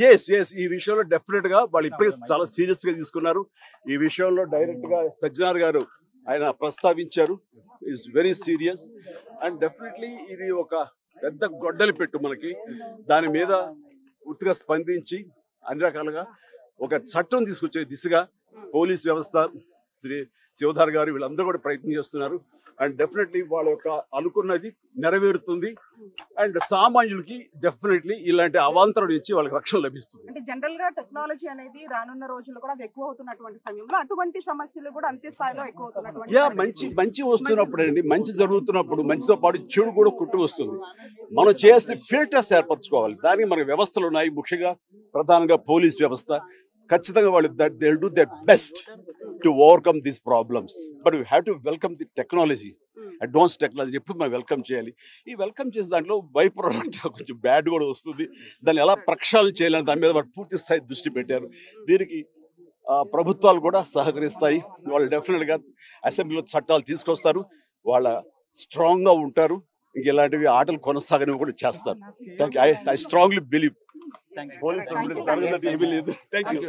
Yes ఈ విషయంలో definite గా వాళ్ళు ఇప్పటికే చాలా సీరియస్ గా తీసుకున్నారు. ఈ విషయంలో డైరెక్ట్ గా సజ్జనార్ గారు ఆయన ప్రస్తావించారు. It's very serious and definitely ఇది ఒక పెద్ద గొడ్డలి పెట్టు మనకి. దాని మీద పూర్తిగా స్పందించి అన్ని రకాలుగా ఒక చట్టం తీసుకొచ్చే దిశగా పోలీస్ వ్యవస్థ, శ్రీ శివధార్ గారు వీళ్ళందరూ కూడా ప్రయత్నం చేస్తున్నారు. అండ్ డెఫినెట్లీ వాళ్ళ యొక్క అనుకున్నది నెరవేరుతుంది. అండ్ సామాన్యులకి డెఫినెట్లీ ఇలాంటి అవాంతరం నుంచి వాళ్ళకి రక్షణ లభిస్తుంది. అంటే జనరల్ గా టెక్నాలజీ అనేది రానున్న రోజుల్లో కూడా ఎక్కువ అవుతున్నటువంటి సమయంలో అటువంటి సమస్యలు కూడా అంతే స్థాయిలో ఎక్కువ అవుతున్నటువంటి మంచి వస్తున్నప్పుడు అండి, మంచి జరుగుతున్నప్పుడు మంచితో పాటు చెడు కూడా కుట్టు వస్తుంది. మనం చేస్తే ఫిల్టర్స్ ఏర్పరచుకోవాలి. దానికి మన వ్యవస్థలు ఉన్నాయి. ముఖ్యంగా ప్రధానంగా పోలీస్ వ్యవస్థ ఖచ్చితంగా వాళ్ళు they will do there best to overcome these problems. But we have to welcome the technology, advance technology ఎప్పుడు మనం వెల్కమ్ చేయాలి. ఈ వెల్కమ్ చేసే దాంట్లో బై ప్రోడక్ట్ కొంచెం బ్యాడ్ కూడా వస్తుంది. దాన్ని ఎలా ప్రక్షాళన చేయాలని దాని మీద వాళ్ళు పూర్తి స్థాయి దృష్టి పెట్టారు. దీనికి ప్రభుత్వాలు కూడా సహకరిస్తాయి. వాళ్ళు డెఫినెట్గా అసెంబ్లీలో చట్టాలు తీసుకొస్తారు. వాళ్ళ స్ట్రాంగ్గా ఉంటారు. ఇంక ఇలాంటివి ఆటలు కొనసాగనివి కూడా చేస్తారు. ఐ స్ట్రాంగ్లీ బిలీవ్ పోలీస్ ఏమీ లేదు. Thank you.